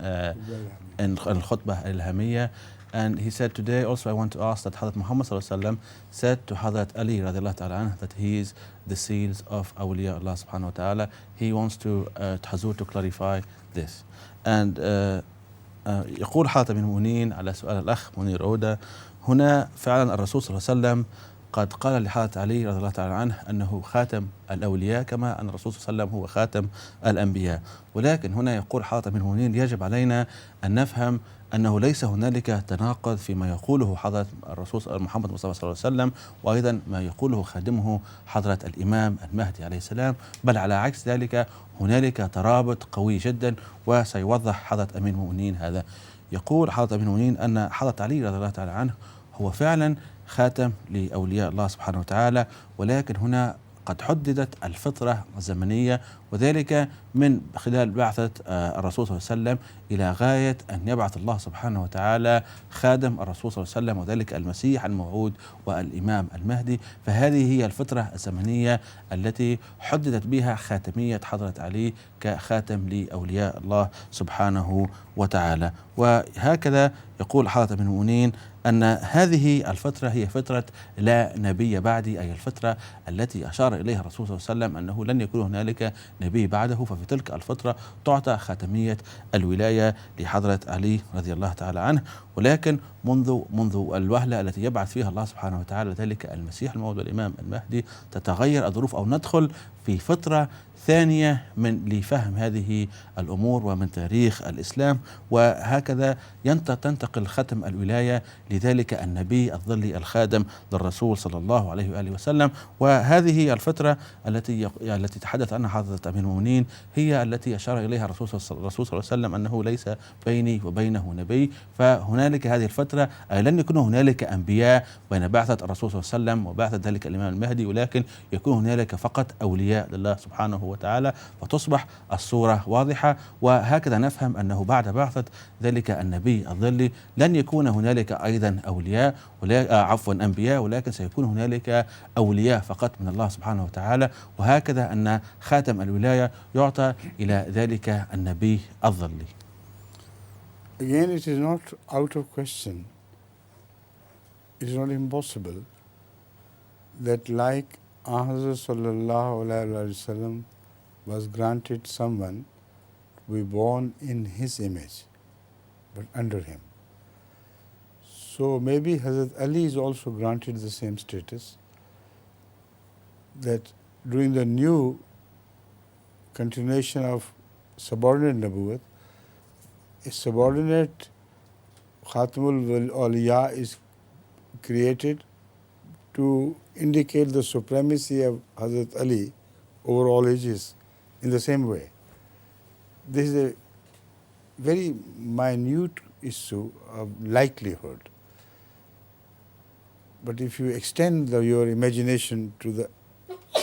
Al-Khutbah Al-Hamiyya. And he said, today also I want to ask that Hazrat Muhammad said to Hazrat Ali radiallahu ta'ala anh, that he is the seals of awliya Allah subhanahu wa ta'ala. He wants to Hazur to clarify this. And يقول حاتم بن منين على سؤال الأخ منير أودة، هنا فعلا الرسول صلى الله عليه وسلم قد قال لحضرة علي رضي الله تعالى عنه أنه خاتم الأولياء كما أن الرسول صلى الله عليه وسلم هو خاتم الأنبياء. ولكن هنا يقول حاتم بن منين يجب علينا أن نفهم أنه ليس هنالك تناقض فيما يقوله حضرة الرسول محمد مصطفى صلى الله عليه وسلم وأيضا ما يقوله خادمه حضرة الإمام المهدي عليه السلام، بل على عكس ذلك هنالك ترابط قوي جدا، وسيوضح حضرة أمير المؤمنين هذا. يقول حضرة أمير المؤمنين أن حضرة علي رضي الله تعالى عنه هو فعلا خاتم لأولياء الله سبحانه وتعالى، ولكن هنا قد حددت الفترة الزمنية، وذلك من خلال بعثة الرسول صلى الله عليه وسلم إلى غاية أن يبعث الله سبحانه وتعالى خادم الرسول صلى الله عليه وسلم، وذلك المسيح الموعود والإمام المهدي. فهذه هي الفترة الزمنية التي حددت بها خاتمية حضرة علي كخاتم لأولياء الله سبحانه وتعالى. وهكذا يقول حضرة ابن المؤمنين أن هذه الفترة هي فترة لا نبي بعدي، أي الفترة التي أشار إليها الرسول صلى الله عليه وسلم أنه لن يكون هنالك نبي بعده، ففي تلك الفترة تعطى خاتمية الولاية لحضرة علي رضي الله تعالى عنه. ولكن منذ الوهلة التي يبعث فيها الله سبحانه وتعالى ذلك المسيح الموعود والإمام المهدي تتغير الظروف أو ندخل في فترة ثانية من لفهم هذه الأمور ومن تاريخ الإسلام، وهكذا تنتقل ختم الولاية لذلك النبي الظلي الخادم للرسول صلى الله عليه وآله وسلم. وهذه الفترة التي تحدث عنها حضرة أمير المؤمنين هي التي أشار إليها الرسول صلى الله عليه وسلم أنه ليس بيني وبينه نبي. فهنالك هذه الفترة لن يكون هنالك أنبياء بين بعثة الرسول صلى الله عليه وسلم وبعثة ذلك الإمام المهدي، ولكن يكون هنالك فقط أولياء لله سبحانه وتعالى، فتصبح الصورة واضحة. وهكذا نفهم أنه بعد بعثة ذلك النبي الظلي لن يكون هنالك أيضا أنبياء، ولكن سيكون هنالك أولياء فقط من الله سبحانه وتعالى. وهكذا أن خاتم الولاية يعطى إلى ذلك النبي الظلي. Again, it is not out of question, it is not impossible that like Hazrat sallallahu alaihi wasallam was granted someone to be born in his image, but under him. So maybe Hazrat Ali is also granted the same status, that during the new continuation of subordinate Nabuwwat, a subordinate Khatamul Awliya is created to indicate the supremacy of Hazrat Ali over all ages in the same way. This is a very minute issue of likelihood. But if you extend your imagination to the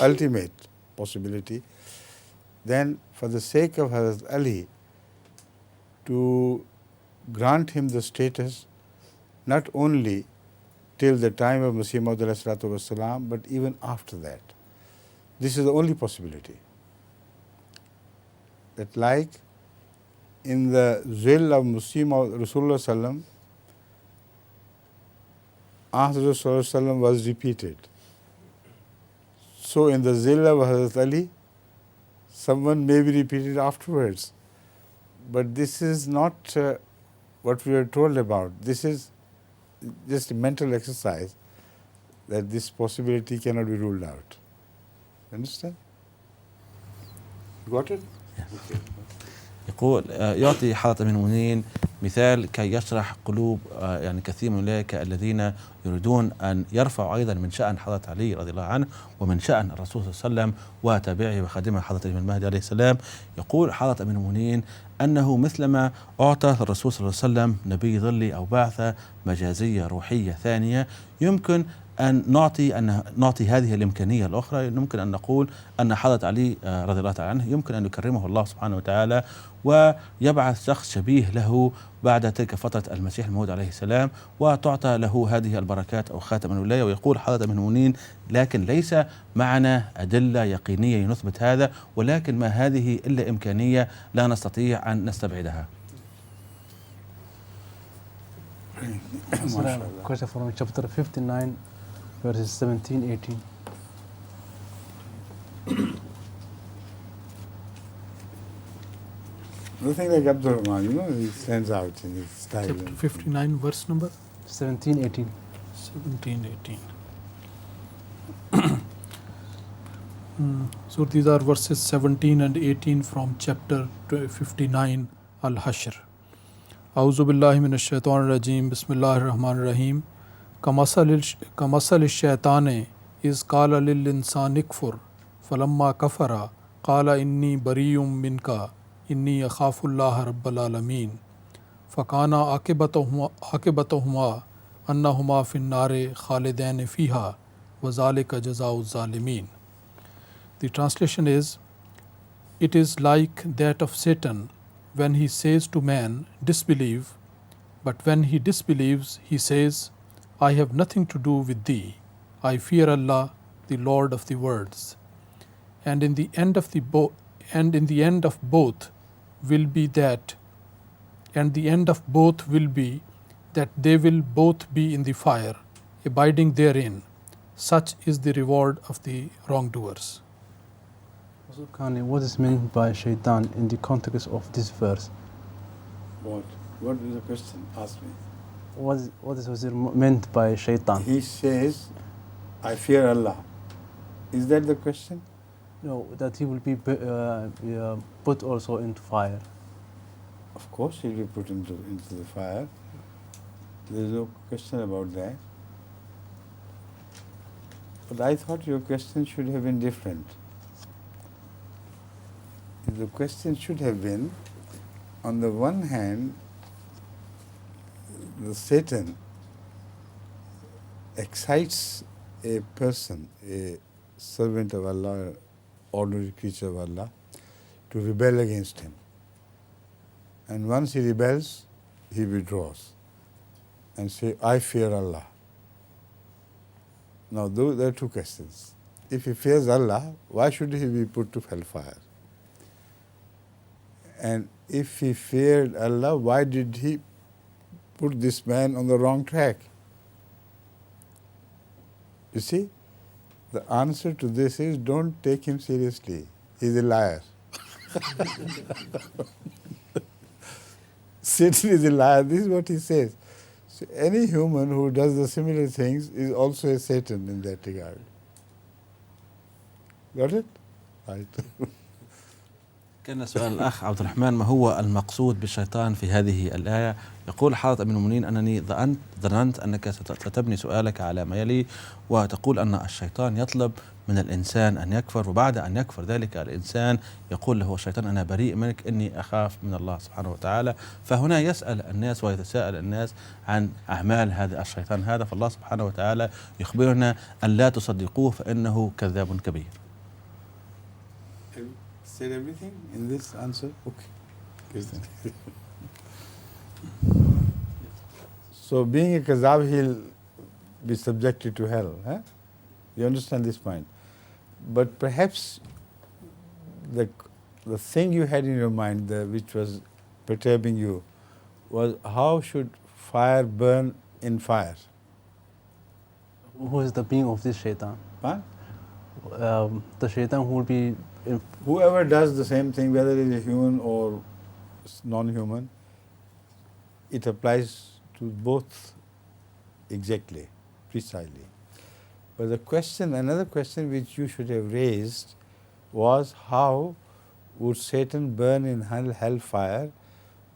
ultimate possibility, then for the sake of Hazrat Ali, to grant him the status not only till the time of Masih Maud ﷺ, but even after that. This is the only possibility. That like in the zill of Masih Maud Rasulullah ﷺ, after Rasulullah was repeated. So in the zill of Hazrat Ali, someone may be repeated afterwards. But this is not what we are told about, this is just a mental exercise that this possibility cannot be ruled out. Understand? Got it? Okay. يقول يعطي حضرة أمير المؤمنين مثال كي يشرح قلوب يعني كثير من أولئك الذين يريدون أن يرفعوا أيضا من شأن حضرة علي رضي الله عنه ومن شأن الرسول صلى الله عليه وسلم وتابعه وخادمه حضرة الإمام المهدي عليه السلام. يقول حضرة أمير المؤمنين أنه مثلما أعطى الرسول صلى الله عليه وسلم نبي ظلي أو بعثة مجازية روحية ثانية، يمكن أن نعطي هذه الإمكانية الأخرى. يمكن أن نقول أن حضرة علي رضي الله تعالى عنه يمكن أن يكرمه الله سبحانه وتعالى ويبعث شخص شبيه له بعد تلك فترة المسيح الموعود عليه السلام وتعطى له هذه البركات أو خاتم الولاية. ويقول حضرة أمير المؤمنين لكن ليس معنا أدلة يقينية يثبت هذا، ولكن ما هذه إلا إمكانية لا نستطيع أن نستبعدها. Question from chapter 59 verses 17-18. Nothing like Abdul Rahman, you know, he stands out in his style. Chapter 59, verse number 17-18. 17, 18. So these are verses 17 and 18 from chapter 59 Al-Hashr. A'udhu billahi minash shaitanir rajim. Bismillahir rahmanir rahim. Kamasal shaitane iz qala lil insani kfur falamma kafara qala inni bariyum minka inni akhafullaha rabbal alamin fakana akibatahuma annahuma fin nare khalidain fiha wa zalika jazaa'u zalimin. The translation is, it is like that of Satan when he says to man, disbelieve, but when he disbelieves, he says, I have nothing to do with thee. I fear Allah, the Lord of the worlds. And in the end of both will be that they will both be in the fire, abiding therein. Such is the reward of the wrongdoers. What is meant by shaitan in the context of this verse? What? What is the question? Ask me. What is meant by shaitan? He says, I fear Allah. Is that the question? No, that he will be put also into fire. Of course he will be put into the fire. There is no question about that. But I thought your question should have been different. The question should have been, on the one hand, the Satan excites a person, a servant of Allah, ordinary creature of Allah, to rebel against him. And once he rebels, he withdraws and say, I fear Allah. Now, there are two questions. If he fears Allah, why should he be put to hellfire? And if he feared Allah, why did he put this man on the wrong track? You see, the answer to this is, don't take him seriously. He's a liar. Satan is a liar. This is what he says. So any human who does the similar things is also a Satan in that regard. Got it? Right. كان سؤال الأخ عبد الرحمن: ما هو المقصود بالشيطان في هذه الآية؟ يقول حضرة أمير المؤمنين: أنني ظننت أنك ستبني سؤالك على ما يلي وتقول أن الشيطان يطلب من الإنسان أن يكفر، وبعد أن يكفر ذلك الإنسان يقول له الشيطان: أنا بريء منك، إني أخاف من الله سبحانه وتعالى. فهنا يسأل الناس ويتساءل الناس عن أعمال هذا الشيطان هذا، فالله سبحانه وتعالى يخبرنا أن لا تصدقوه فإنه كذاب كبير. Said everything in this answer? Okay. So being a kazab, he'll be subjected to hell. Huh? You understand this point? But perhaps the thing you had in your mind, which was perturbing you, was how should fire burn in fire? Who is the being of this shaitan? Huh? The shaitan who will be... Whoever does the same thing, whether it is a human or non-human, it applies to both exactly, precisely. But the question, another question which you should have raised was, how would Satan burn in hellfire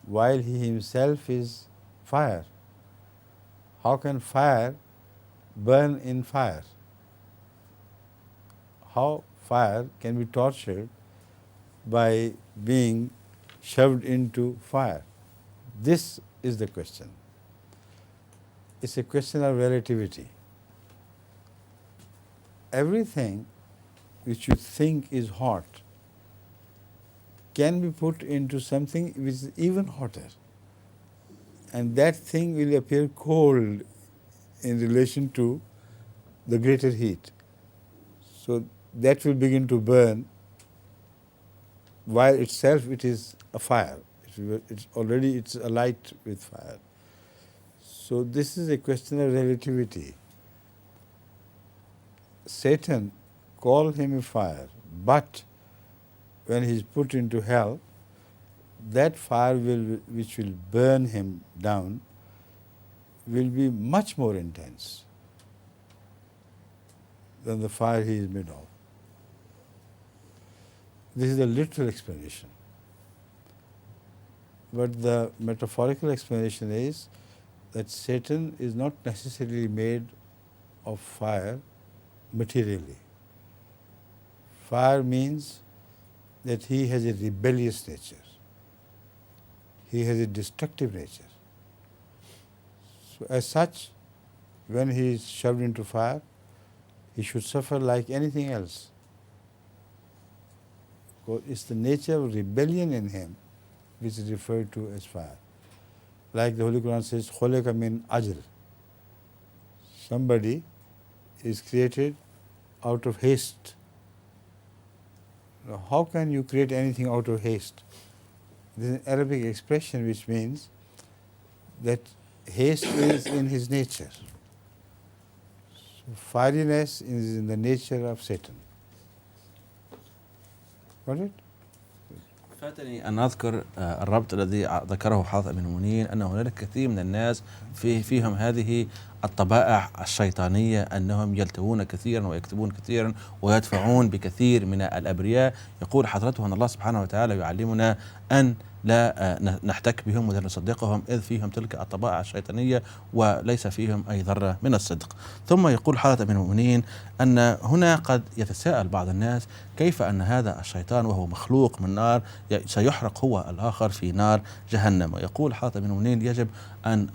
while he himself is fire? How can fire burn in fire? How fire can be tortured by being shoved into fire? This is the question. It's a question of relativity. Everything which you think is hot can be put into something which is even hotter, and that thing will appear cold in relation to the greater heat. So that will begin to burn while itself it is a fire. It's alight with fire. So this is a question of relativity. Satan, call him a fire, but when he is put into hell, that fire which will burn him down will be much more intense than the fire he is made of. This is the literal explanation. But the metaphorical explanation is that Satan is not necessarily made of fire materially. Fire means that he has a rebellious nature. He has a destructive nature. So as such, when he is shoved into fire, he should suffer like anything else. Because it's the nature of rebellion in him which is referred to as fire. Like the Holy Quran says, "Khuliqa min ajl." Somebody is created out of haste. Now, how can you create anything out of haste? This is an Arabic expression which means that haste is in his nature. So fieriness is in the nature of Satan. Got it? فاتني أن أذكر الربط الذي ذكره حضرة أمير المؤمنين، أن هنالك كثير من الناس فيهم هذه الطبائع الشيطانية، أنهم يلتوون كثيرا ويكتبون كثيرا ويدفعون بكثير من الأبرياء. يقول حضرته أن الله سبحانه وتعالى يعلمنا أن لا نحتك بهم ولا نصدقهم، إذ فيهم تلك الطبائع الشيطانية وليس فيهم أي ذرة من الصدق. ثم يقول حضرة أمير المؤمنين أن هنا قد يتساءل بعض الناس كيف أن هذا الشيطان وهو مخلوق من نار سيحرق هو الآخر في نار جهنم. ويقول حضرة أمير المؤمنين يجب أن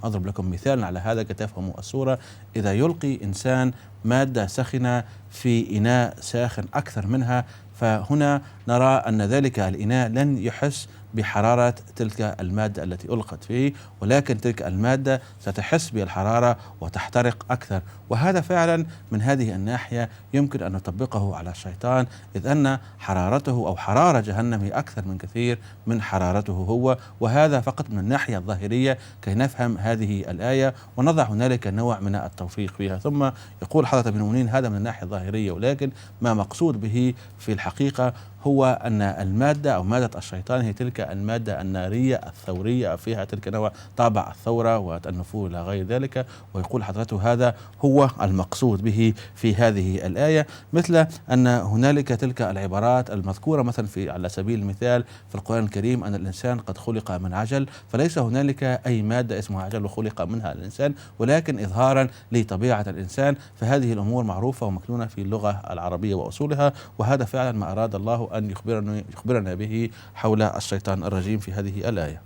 أضرب لكم مثالا على هذا كي تفهموا الصورة. إذا يلقي إنسان مادة سخنة في إناء ساخن أكثر منها، فهنا نرى أن ذلك الإناء لن يحس بحرارة تلك المادة التي ألقت فيه، ولكن تلك المادة ستحس بالحرارة وتحترق أكثر. وهذا فعلا من هذه الناحية يمكن أن نطبقه على الشيطان، إذ أن حرارته أو حرارة جهنم هي أكثر من كثير من حرارته هو. وهذا فقط من الناحية الظاهرية كي نفهم هذه الآية ونضع هنالك نوع من التوفيق فيها. ثم يقول حضرة ابن المؤمنين هذا من الناحية الظاهرية، ولكن ما مقصود به في الحقيقة هو أن المادة أو مادة الشيطان هي تلك المادة النارية الثورية، فيها تلك نوع طابع الثورة والنفور إلى غير ذلك. ويقول حضرته هذا هو المقصود به في هذه الآية، مثل أن هنالك تلك العبارات المذكورة مثلا على سبيل المثال في القرآن الكريم أن الإنسان قد خلق من عجل، فليس هنالك أي مادة اسمها عجل وخلق منها الإنسان، ولكن إظهارا لطبيعة الإنسان. فهذه الأمور معروفة ومكنونة في اللغة العربية وأصولها، وهذا فعلا ما أراد الله أن يخبرنا به حول الشيطان الرجيم في هذه الآية.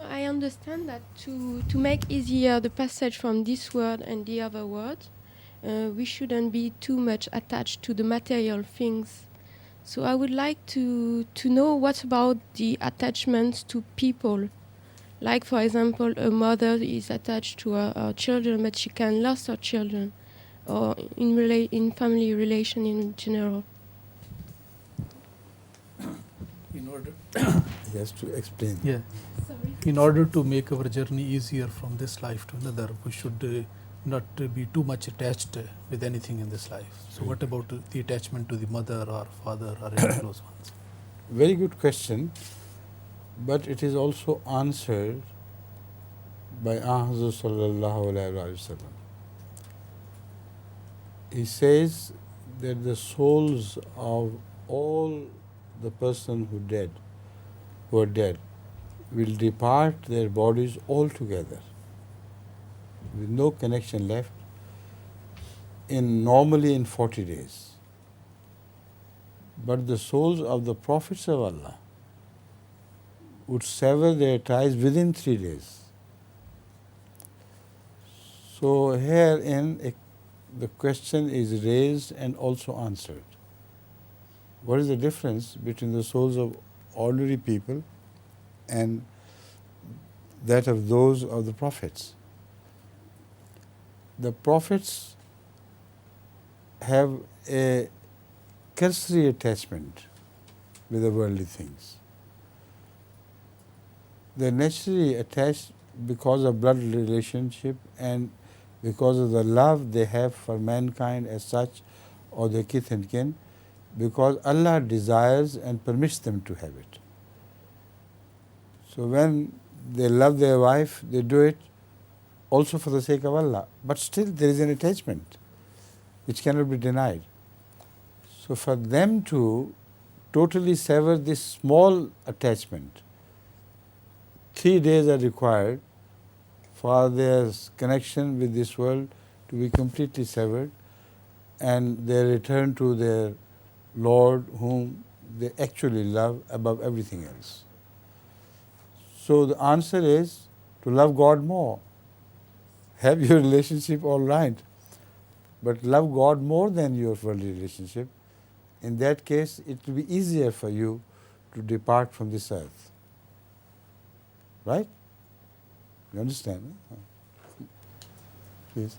I understand that to make easier the passage from this word and the other word, we shouldn't be too much attached to the material things. So I would like to know what about the attachments to people. Like, for example, a mother is attached to her children, but she can lose her children, or in family relation in general. In order, He has to explain. yeah. In order to make our journey easier from this life to another, we should not be too much attached with anything in this life. So what about the attachment to the mother or father or any close ones? Very good question. but it is also answered by Ahzur sallallahu alayhi wa sallam. He says that the souls of all the person who are dead, will depart their bodies altogether, with no connection left, normally in 40 days. But the souls of the prophets of Allah would sever their ties within 3 days. So herein the question is raised and also answered. What is the difference between the souls of ordinary people and that of those of the prophets? The prophets have a cursory attachment with the worldly things. They're naturally attached because of blood relationship and because of the love they have for mankind as such, or their kith and kin, because Allah desires and permits them to have it. So when they love their wife, they do it also for the sake of Allah. But still there is an attachment which cannot be denied. So for them to totally sever this small attachment, 3 days are required for their connection with this world to be completely severed, and they return to their Lord whom they actually love above everything else. So the answer is to love God more. Have your relationship all right, but love God more than your worldly relationship. In that case, it will be easier for you to depart from this earth. Right? You understand? Please.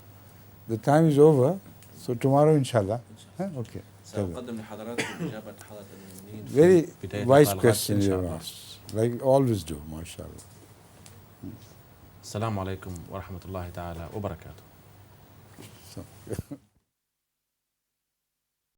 The time is over, so tomorrow inshallah. Okay. سأقدم لحضراتكم إجابة حضرة المؤمنين. Very بداية wise الحلقات question إن شاء you الله. asked, like always do, mashallah. السلام عليكم ورحمة الله تعالى وبركاته. So